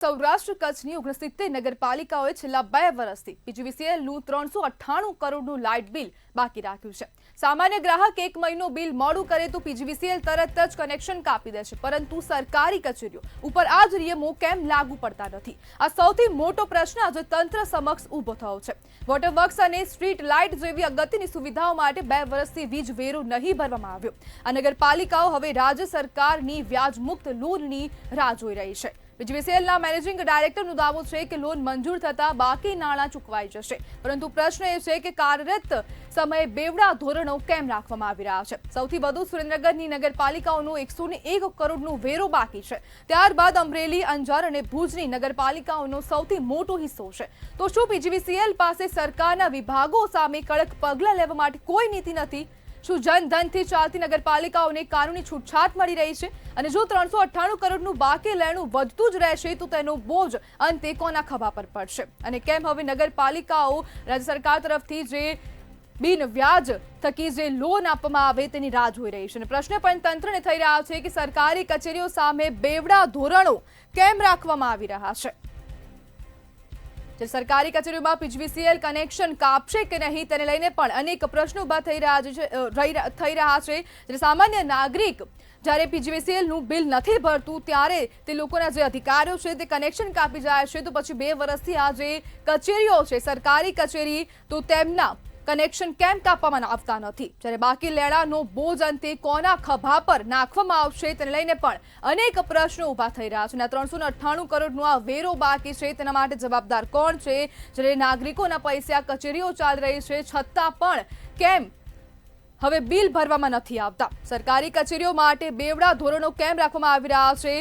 સૌરાષ્ટ્ર કચ્છની 69 નગરપાલિકાઓએ છેલ્લા 2 વર્ષથી પીજીવીસીએલનું 398 કરોડનું લાઇટ બિલ બાકી રાખ્યું છે। સામાન્ય ગ્રાહક 1 મહિનો બિલ મોડું કરે તો પીજીવીસીએલ તરત જ કનેક્શન કાપી દે છે, પરંતુ સરકારી કચેરીઓ ઉપર આ જ નિયમો કેમ લાગુ પડતા નથી? આ સૌથી મોટો પ્રશ્ન આજે તંત્ર સમક્ષ ઊભો થયો છે। વોટર વર્ક્સ અને સ્ટ્રીટ લાઇટ જેવી અગત્યની સુવિધાઓ માટે 2 વર્ષથી વીજ વેરો નહીં ભરવામાં આવ્યો। આ નગરપાલિકાઓ હવે રાજ્ય સરકારની વ્યાજમુક્ત લોનની રાહ જોઈ રહી છે। પીજીવીસીએલના મેનેજિંગ ડાયરેક્ટરનો દાવો છે કે લોન મંજૂર થતા બાકી નાણાં ચૂકવાઈ જશે, પરંતુ પ્રશ્ન એ છે કે કાર્યરત સમયે બેવડા ધોરણો કેમ રાખવામાં આવી રહ્યા છે? સૌથી વધુ સુરેન્દ્રનગરની નગરપાલિકાઓનો 101 કરોડનો વેરો બાકી છે। ત્યારબાદ અમરેલી, અંજાર અને ભુજની નગરપાલિકાઓનો સૌથી મોટો હિસ્સો છે। તો શું પીજીવીસીએલ પાસે સરકારના વિભાગો સામે કડક પગલાં લેવા માટે કોઈ નીતિ નથી? શું જનધનથી ચાલતી નગરપાલિકાઓને કાનૂની છૂટછાટ મળી રહી છે? અને જો 398 કરોડનું બાકી લેણું વધતું જ રહેશે તો તેનો બોજ અંતે કોના ખભા પર પડશે? અને કેમ હવે નગરપાલિકાઓ રાજ્ય સરકાર તરફથી જે બિન વ્યાજ થકી જે લોન આપવામાં આવે તેની રાહ જોઈ રહી છે? અને પ્રશ્ન પણ તંત્રને થઈ રહ્યા છે કે સરકારી કચેરીઓ સામે બેવડા ધોરણો કેમ રાખવામાં આવી રહ્યા છે? સરકારી કચેરીઓમાં પીજીવીસીએલ કનેક્શન કાપશે કે નહીં તેને લઈને પણ અનેક પ્રશ્નો ઉભા થઈ રહ્યા છે। સામાન્ય નાગરિક જ્યારે પીજીવીસીએલનું બિલ નથી ભરતું ત્યારે તે લોકોના જે અધિકારીઓ છે તે કનેક્શન કાપી જાય છે, તો પછી 2 વર્ષથી આ જે કચેરીઓ છે સરકારી કચેરી, તો તેમના કનેક્શન કેમ કાપવામાં આવતા નથી? જ્યારે બાકી લેણાનો બોજ અંતે કોના ખભા પર નાખવામાં આવશે તેને લઈને પણ અનેક પ્રશ્નો ઉભા થઈ રહ્યા છે। 398 કરોડનો આ વેરો બાકી છે, તેના માટે જવાબદાર કોણ છે? જ્યારે નાગરિકોના પૈસા કચેરીઓ ચાલી રહી છે છતાં પણ કેમ હવે બિલ ભરવામાં નથી આવતા? સરકારી કચેરીઓ માટે બેવડા ધોરણો કેમ રાખવામાં આવી રહ્યા છે?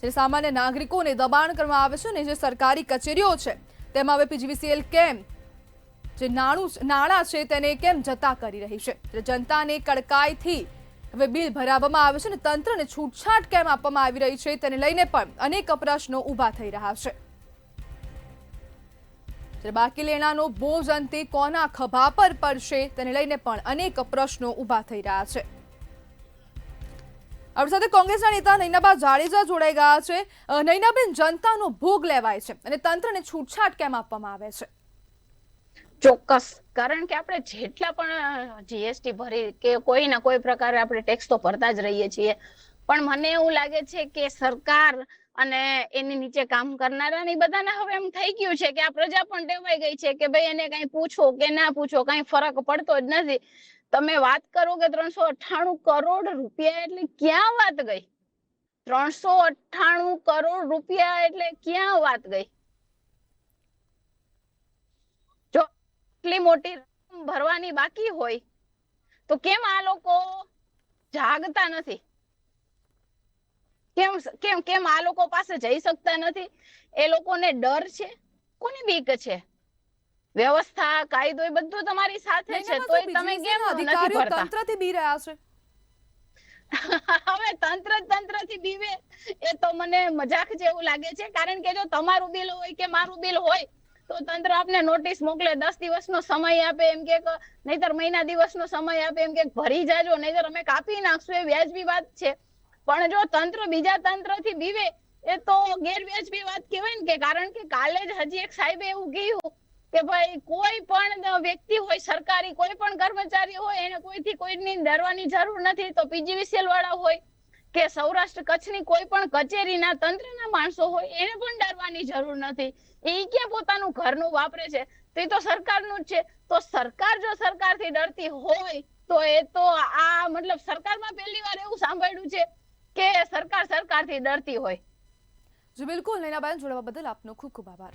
જે સામાન્ય નાગરિકોને દબાણ કરવામાં આવે છે ને જે સરકારી કચેરીઓ છે તેમાં હવે પીજીવીસીએલ કેમ જે નાણાં છે તેને કેમ જતા કરી રહી છે? જનતાને કડકાઈથી હવે બિલ ભરાવવામાં આવે છે ને તંત્રને છૂટછાટ કેમ આપવામાં આવી રહી છે તેને લઈને પણ અનેક પ્રશ્નો ઉભા થઈ રહ્યા છે। બાકી લેણાનો બોજ અંતે કોના ખભા પર પડશે તેને લઈને પણ અનેક પ્રશ્નો ઉભા થઈ રહ્યા છે। આપણી સાથે કોંગ્રેસના નેતા નૈનાબા જાડેજા જોડાઈ ગયા છે। નૈનાબેન, જનતાનો ભોગ લેવાય છે અને તંત્રને છૂટછાટ કેમ આપવામાં આવે છે? ચોક્કસ, કારણ કે આપણે જેટલા પણ જીએસટી ભરી કે કોઈ ના કોઈ પ્રકારે આપણે ટેક્સ તો ભરતા જ રહીએ છીએ, પણ મને એવું લાગે છે કે સરકાર અને એની નીચે કામ કરનારા બધાને હવે એમ થઈ ગયું છે કે આ પ્રજા પણ ટેવાઈ ગઈ છે કે ભાઈ એને કઈ પૂછો કે ના પૂછો કઈ ફરક પડતો જ નથી। તમે વાત કરો કે 398 કરોડ રૂપિયા એટલે ક્યાં વાત ગઈ? 398 કરોડ રૂપિયા એટલે ક્યાં વાત ગઈ? એટલી મોટી રકમ ભરવાની બાકી હોય તો કેમ આ લોકો જાગતા નથી? કેમ આ લોકો પાસે જઈ શકતા નથી? એ લોકોને ડર છે? કોની બીક છે? વ્યવસ્થા, કાયદો એ બધું તમારી સાથે છે તોય તમે કેમ નથી ભરતા? તંત્રથી બી રહ્યા છે। હવે તંત્રથી બીવે એ તો મને મજાક જેવું લાગે છે, કારણ કે જો તમારું બિલ હોય કે મારું બિલ હોય તો તંત્ર આપને નોટિસ મોકલે, 10 દિવસનો સમય આપે, એમ કે નહીતર મહિના દિવસનો સમય આપે, એમ કે ભરી જાજો નહીતર અમે કાપી નાખશું। એ વ્યાજબી વાત છે, પણ જો તંત્ર બીજા તંત્રથી બીવે એ તો ગેરવ્યાજબી વાત કહેવાય ને, કે કારણ કે કાલે જ હજી એક સાહેબે એવું કહ્યું કે ભાઈ કોઈ પણ વ્યક્તિ હોય, સરકારી કોઈ પણ કર્મચારી હોય, એને કોઈથી કોઈની ડરવાની જરૂર નથી। તો પીજીવીસીએલ વાળા હોય કે સૌરાષ્ટ્ર કચ્છની કોઈ પણ કચેરીના તંત્રના માણસો હોય એને પણ ડરવાની જરૂર નથી। એ ક્યાં પોતાનું ઘરનું વાપરે છે? તો એ તો સરકારનું જ છે। તો સરકાર જો સરકારથી ડરતી હોય તો એ તો આ મતલબ સરકારમાં પહેલી વાર એવું સાંભળ્યું છે કે સરકારથી ડરતી હોય। જી બિલકુલ, નૈનાબેન, જોડાવા બદલ આપનો ખૂબ ખૂબ આભાર।